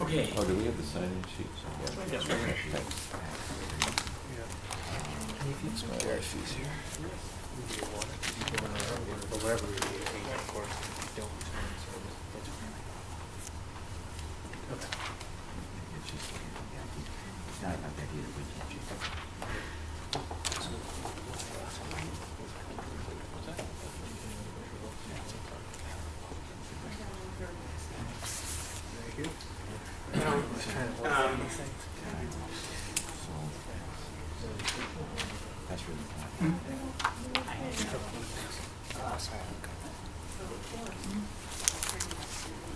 Okay. Oh, do we have the sign-in sheet somewhere? Yes, we do. It's my life easier. Wherever we of course, if you don't return service, that's fine. Okay. It's just, it's not about that either, but you check. Thank you. That's really fine.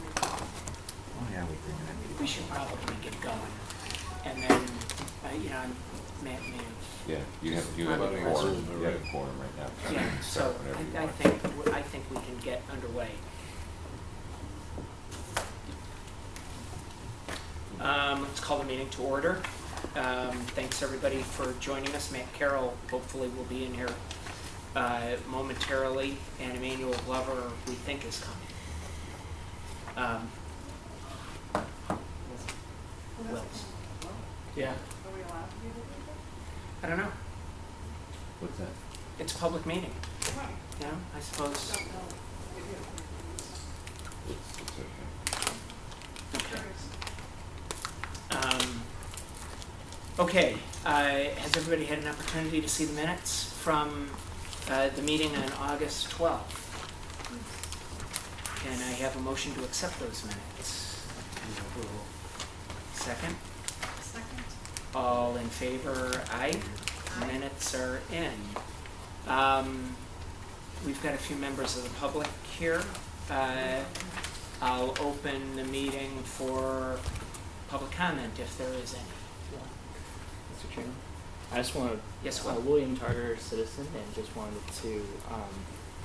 Oh yeah, We should probably get going, and then, Matt may have. Yeah, you have a quorum. You have a quorum right now. Yeah, so Start whenever you I want. think we can get underway. Let's call the meeting to order. Thanks everybody for joining us. Matt Carroll hopefully will be in here momentarily, and Emmanuel Glover we think is coming. Wills. Yeah. Are we allowed to do I don't know. What's that? It's a public meeting. that? Yeah, I suppose. Don't know. It's okay. Okay. Okay. Has everybody had an opportunity to see the minutes from the meeting on August 12th? Can I have a motion to accept those minutes? Second? Second. All in favor? Aye. Minutes are in. We've got a few members of the public here. I'll open the meeting for public comment if there is any. Mr. Chairman, I just wanted, Yes, Will. William Tarter, citizen, and just wanted to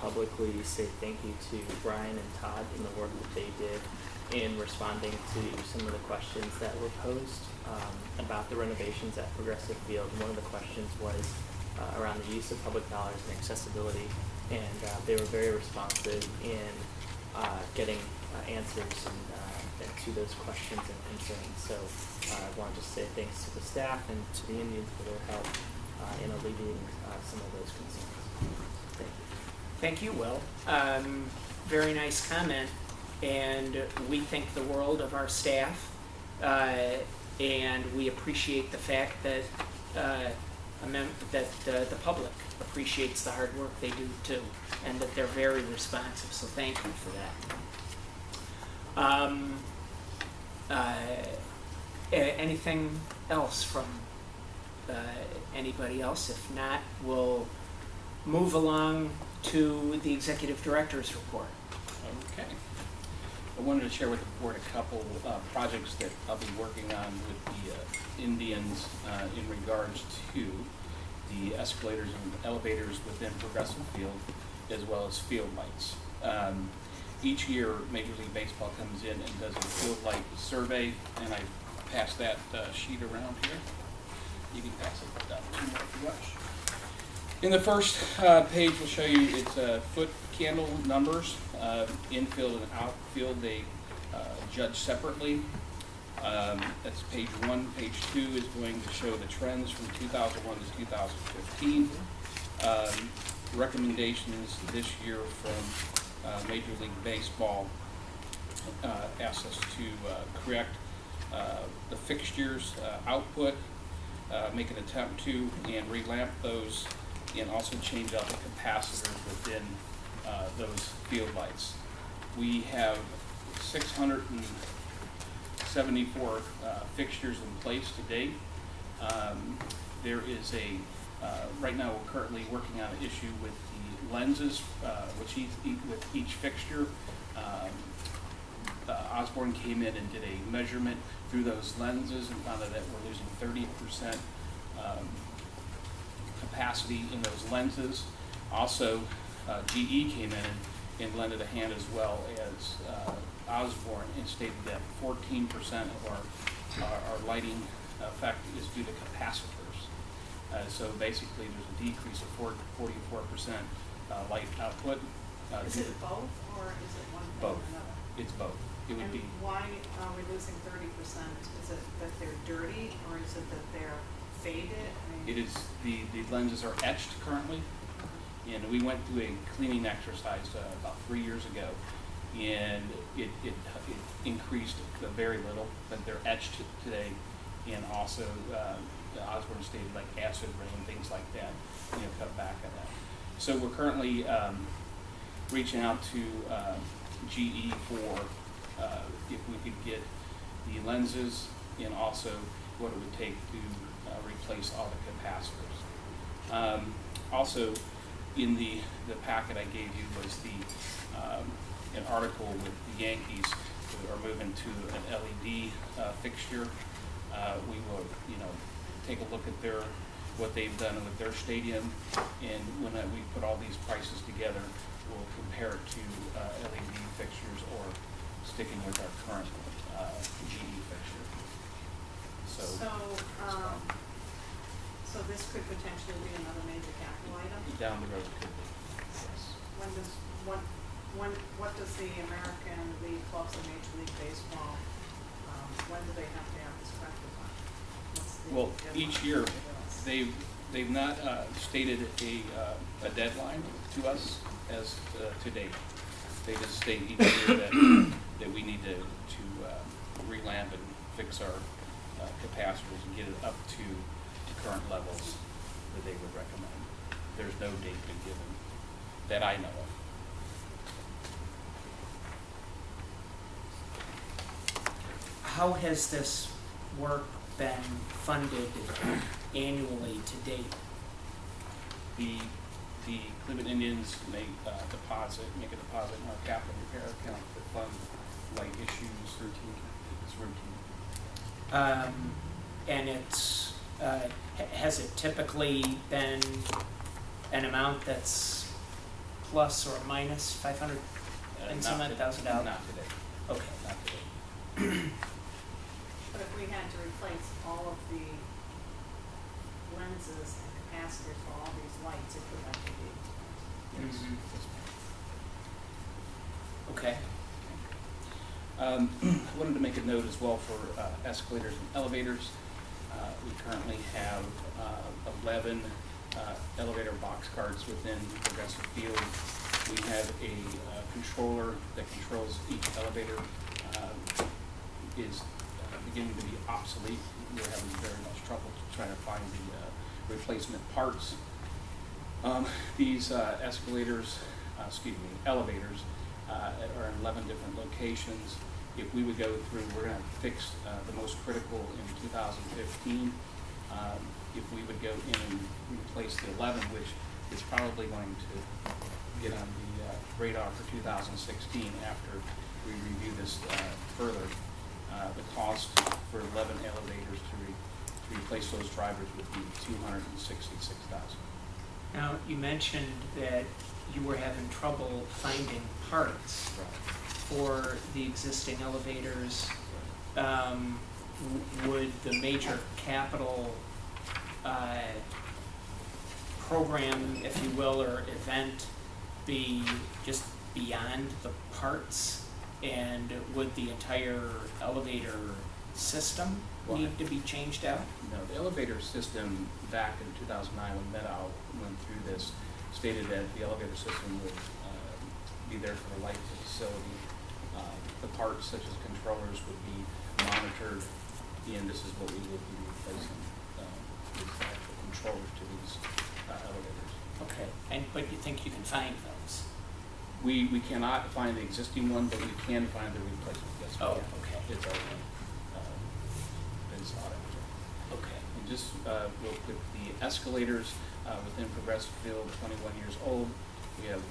publicly say thank you to Brian and Todd in the work that they did in responding to some of the questions that were posed about the renovations at Progressive Field. One of the questions was around the use of public dollars and accessibility, and they were very responsive in getting answers and to those questions and concerns. So I want to just say thanks to the staff and to the Indians for their help in alleviating some of those concerns. Thank you. Thank you, Will. Very nice comment, and we think the world of our staff, and we appreciate the fact that the public appreciates the hard work they do too, and that they're very responsive. So thank you for that. Anything else from anybody else? If not, we'll move along to the executive director's report. Okay. I wanted to share with the board a couple projects that I'll be working on with the Indians in regards to the escalators and elevators within Progressive Field, as well as field lights. Each year, Major League Baseball comes in and does a field light survey, and I pass that sheet around here. You can pass it down two more if you wish. In the first page, we'll show you its foot candle numbers. Infield and outfield, they judge separately. That's page 1. Page 2 is going to show the trends from 2001 to 2015. Recommendations this year from Major League Baseball asked us to correct the fixtures output, make an attempt to, and relamp those, and also change out the capacitors within those field lights. We have 674 fixtures in place to date. There is a, right now we're currently working on an issue with the lenses, with each fixture. Osborne came in and did a measurement through those lenses and found that we're losing 30% capacity in those lenses. Also, GE came in and lended a hand as well as Osborne and stated that 14% of our lighting effect is due to capacitors. So basically there's a decrease of 44% light output. Is it both, or is it one thing or Both. another? It's both. It would And be, why are we losing 30%? Is it that they're dirty, or is it that they're faded? I mean, it is, the lenses are etched currently, and we went through a cleaning exercise about 3 years ago, and it increased very little, but they're etched today, and also Osborne stated like acid rain, things like that, cut back on that. So we're currently reaching out to GE for if we could get the lenses and also what it would take to replace all the capacitors. Also, in the packet I gave you was an article with the Yankees who are moving to an LED fixture. We will, take a look at what they've done with their stadium, and when we put all these prices together, we'll compare it to LED fixtures or sticking with our current GE fixture. So this could potentially be another major capital item? Down the road could be, yes. What does the American League clubs and Major League Baseball, when do they have to have this corrected on? What's the Well, deadline each year, for this? they've not stated a deadline to us as to date. They just state each year that we need to relamp and fix our capacitors and get it up to current levels that they would recommend. There's no date been given that I know of. How has this work been funded annually to date? The Cleveland Indians make a deposit in our capital repair account to fund light issues. It's routine. And it's, has it typically been an amount that's plus or minus 500 and some odd thousand dollars? Not today. Okay. Not today. But if we had to replace all of the lenses and capacitors for all these lights, it could actually be. Yes. Mhm. Yes, ma'am. Okay. I wanted to make a note as well for escalators and elevators. We currently have 11 elevator box cards within Progressive Field. We have a controller that controls each elevator. Is beginning to be obsolete. We're having very much trouble trying to find the replacement parts. These elevators are in 11 different locations. If we would go through, we're going to fix the most critical in 2015. If we would go in and replace the 11, which is probably going to get on the radar for 2016 after we review this further, the cost for 11 elevators to replace those drivers would be $266,000. Now, you mentioned that you were having trouble finding parts for the existing elevators. Would the major capital program, if you will, or event be just beyond the parts? And would the entire elevator system need to be changed out? No, the elevator system back in 2009 when Meadow went through this stated that the elevator system would be there for the life of the facility. The parts such as controllers would be monitored, and this is what we would be replacing, these actual controllers to these elevators. Okay, but you think you can find those? We cannot find the existing one, but we can find the replacement. Yes, we Oh, can. okay. It's already been sought after. Okay. And just real quick, the escalators within Progressive Field, 21 years old. We have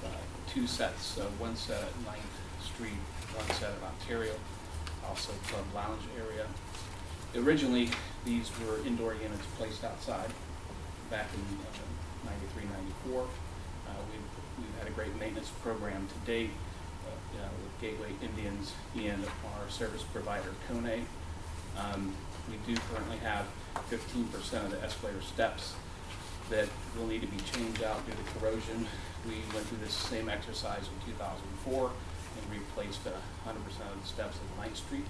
2 sets, one set at 9th Street, one set at Ontario, also club lounge area. Originally, these were indoor units placed outside back in 93, 94. We've had a great maintenance program to date with Gateway Indians and our service provider, Kone. We do currently have 15% of the escalator steps that will need to be changed out due to corrosion. We went through this same exercise in 2004. and replaced 100% of the steps at Ninth Street.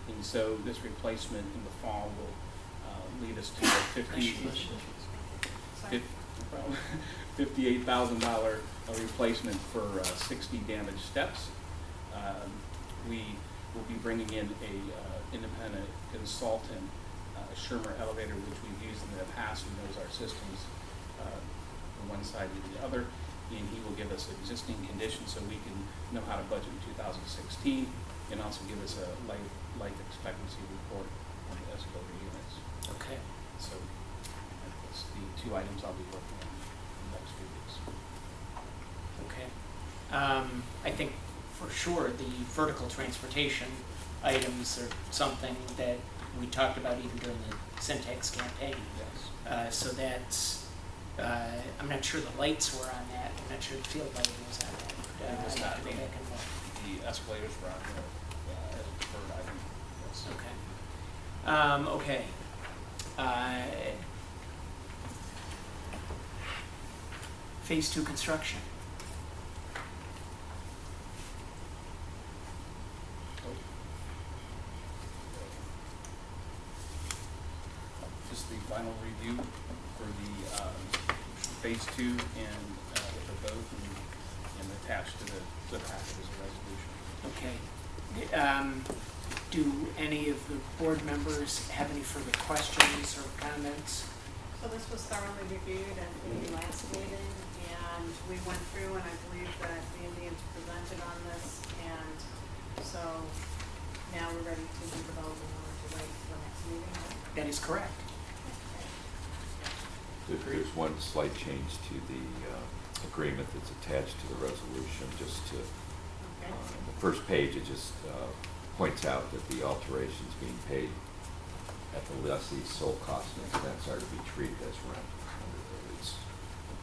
And so this replacement in the fall will lead us to a $58,000 replacement for 60 damaged steps. We will be bringing in a independent consultant, Shermer Elevator, which we've used in the past, who knows our systems from one side to the other, and he will give us existing conditions so we can know how to budget in 2016, and also give us a life expectancy report on the escalator units. Okay. So that's the two items I'll be working on in the next few weeks. Okay. I think for sure the vertical transportation items are something that we talked about even during the Syntax campaign. Yes. So that's, I'm not sure the lights were on that. I'm not sure the field lighting was on that. It was I'd have to not. go back and look. The escalators were on there as a preferred item. Yes. Okay. Phase 2 construction. Just the final review for the phase 2 and the vote and attached to the packet as a resolution. Okay. Do any of the board members have any further questions or comments? So this was thoroughly reviewed at the last meeting, and we went through, and I believe that the Indians presented on this, and so now we're ready to do the vote, and we're to wait for the next meeting. That is correct. There's one slight change to the agreement that's attached to the resolution, just to, Okay. the first page, it just points out that the alterations being paid at the lessee's sole cost and expense are to be treated as rent.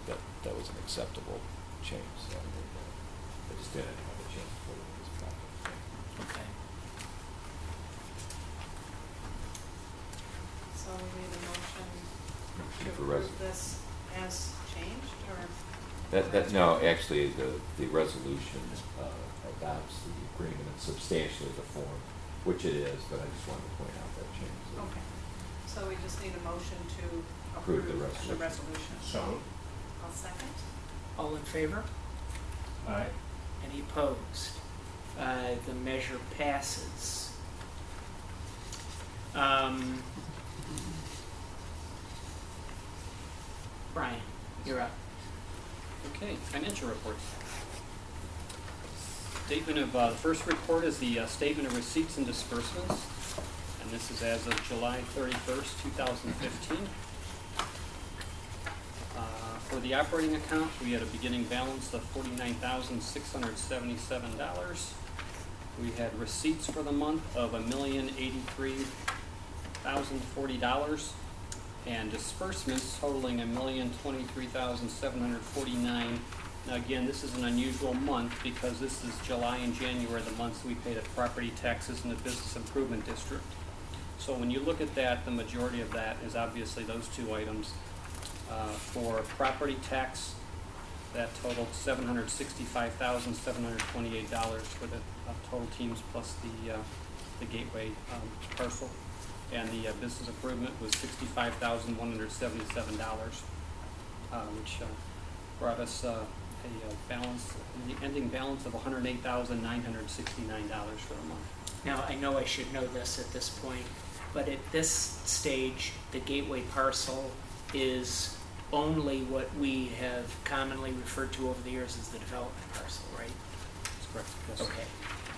That was an acceptable change, so I just didn't have a chance to put it in this packet. Okay. So we need a motion to For approve this as changed, or? No, actually, the resolution adopts the agreement in substantially the form, which it is, but I just wanted to point out that change. Okay, so we just need a motion to Approve approve the the resolution. resolution. So I'll second. All in favor? Aye. Any opposed? The measure passes. Brian, you're up. Okay, financial reports. Statement of, the first report is the statement of receipts and disbursements, and this is as of July 31st, 2015. For the operating account, we had a beginning balance of $49,677. We had receipts for the month of $1,083,040, and disbursements totaling $1,023,749. Now again, this is an unusual month because this is July and January, the months we pay the property taxes in the business improvement district. So when you look at that, the majority of that is obviously those two items. For property tax, that totaled $765,728 for the total teams plus the gateway parcel. And the business improvement was $65,177, which brought us a balance, the ending balance of $108,969 for the month. Now, I know I should know this at this point, but at this stage, the gateway parcel is only what we have commonly referred to over the years as the development parcel, right? That's correct. Yes. Okay.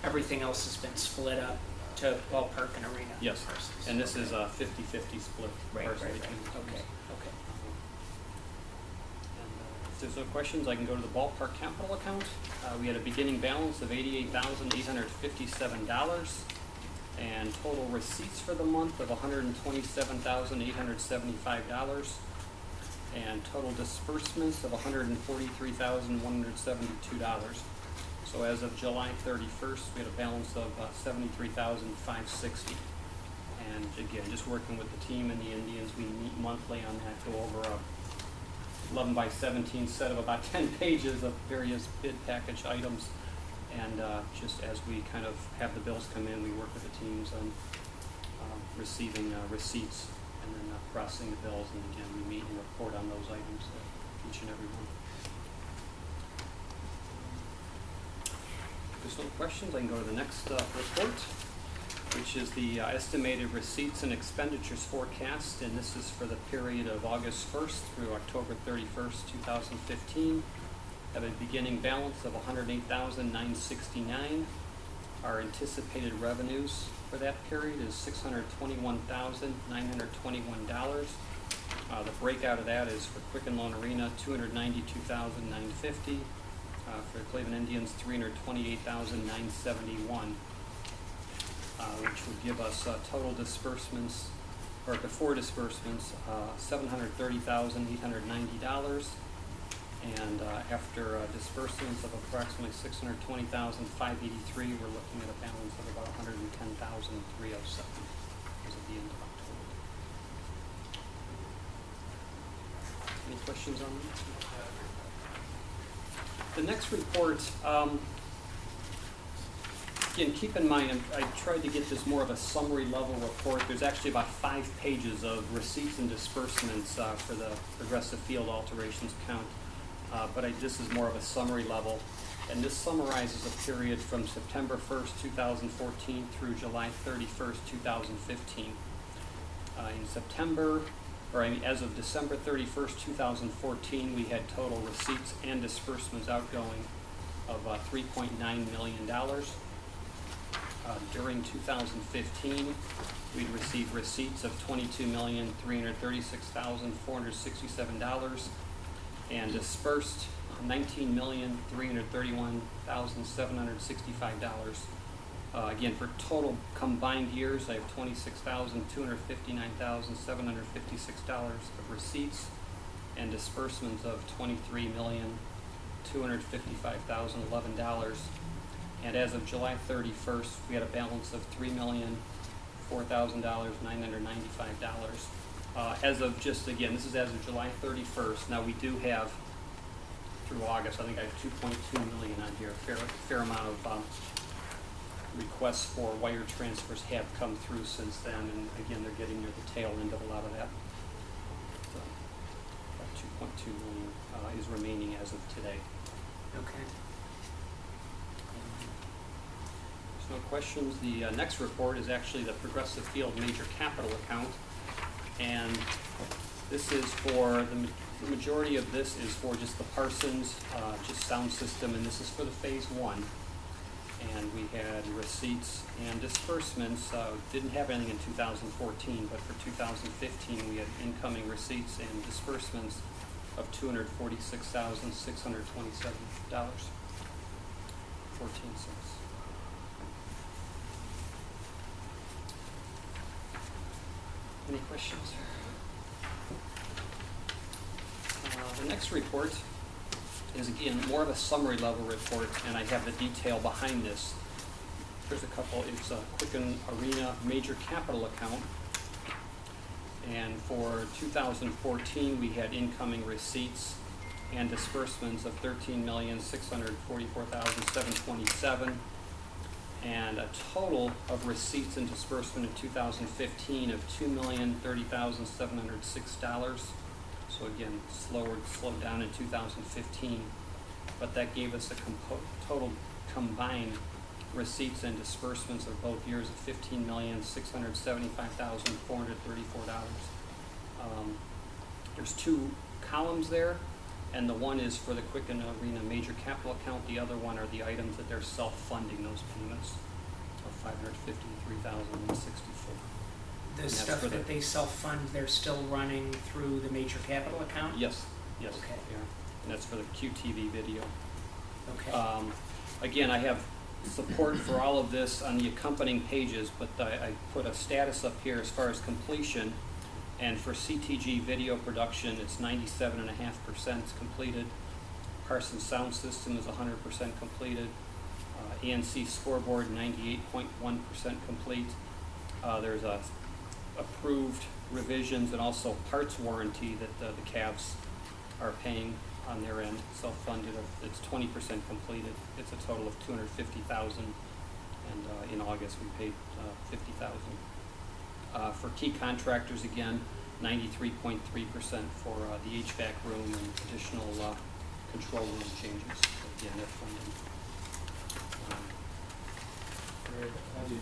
Everything else has been split up to ballpark and arena Yes, parcels. and this Okay. is a 50-50 split Right, parcel right, between the right. companies. Okay, okay. And if there's no questions, I can go to the ballpark capital account. We had a beginning balance of $88,857, and total receipts for the month of $127,875, and total disbursements of $143,172. So as of July 31st, we had a balance of $73,560. And again, just working with the team and the Indians, we meet monthly on that, go over a 11 by 17 set of about 10 pages of various bid package items. And just as we kind of have the bills come in, we work with the teams on receiving receipts and then processing the bills. And again, we meet and report on those items each and every month. If there's no questions, I can go to the next report, which is the estimated receipts and expenditures forecast, and this is for the period of August 1st through October 31st, 2015. Have a beginning balance of $108,969. Our anticipated revenues for that period is $621,921. The breakout of that is for Quicken Loan Arena, $292,950. For the Cleveland Indians, $328,971. Which would give us total disbursements, or before disbursements, $730,890, and after disbursements of approximately $620,583, we're looking at a balance of about $110,307 as of the end of October. Any questions on that? The next report. Again, keep in mind, I tried to get this more of a summary level report. There's actually about 5 pages of receipts and disbursements for the progressive field alterations count, but this is more of a summary level. And this summarizes a period from September 1st, 2014 through July 31st, 2015. In September, as of December 31st, 2014, we had total receipts and disbursements outgoing of $3.9 million. During 2015, we'd received receipts of $22,336,467 and dispersed $19,331,765. Again, for total combined years, I have $26,259,756 of receipts and disbursements of $23,255,011. And as of July 31st, we had a balance of $3,004,995. As of just, again, this is as of July 31st. Now we do have, through August, I think I have $2.2 million on here. A fair amount of requests for wire transfers have come through since then. And again, they're getting near the tail end of a lot of that. So, about $2.2 million is remaining as of today. Okay. No questions. The next report is actually the Progressive Field Major Capital Account, and this is for the majority of this is for just the Parsons, just sound system, and this is for the phase 1. And we had receipts and disbursements. Didn't have anything in 2014, but for 2015 we had incoming receipts and disbursements of $246,627.14. Any questions? The next report is, again, more of a summary level report, and I have the detail behind this. There's a couple. It's a Quicken Arena Major Capital Account. And for 2014, we had incoming receipts and disbursements of $13,644,727. And a total of receipts and disbursement in 2015 of $2,030,706. So again, slowed down in 2015, but that gave us a total combined receipts and disbursements of both years of $15,675,434. There's 2 columns there, and the one is for the Quicken Arena Major Capital Account. The other one are the items that they're self-funding those payments of $553,164. The stuff that they self-fund, they're still running through the major capital account? Yes. Okay. Yeah. And that's for the QTV video. Okay. Again, I have support for all of this on the accompanying pages, but I put a status up here as far as completion. And for CTG video production, it's 97.5% completed. Parsons Sound System is 100% completed. ANC Scoreboard, 98.1% complete. There's approved revisions and also parts warranty that the Cavs are paying on their end, self-funded. It's 20% completed. It's a total of $250,000, and in August we paid $50,000. For key contractors, again, 93.3% for the HVAC room and additional control room changes. Again, that funding. How do you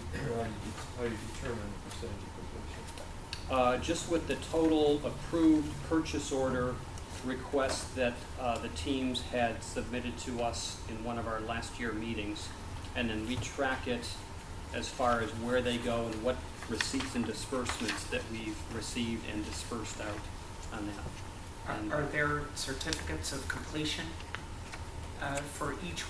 determine the percentage of completion? Just with the total approved purchase order request that the teams had submitted to us in one of our last year meetings, and then we track it as far as where they go and what receipts and disbursements that we've received and dispersed out on that. And, Are there certificates of completion for each one?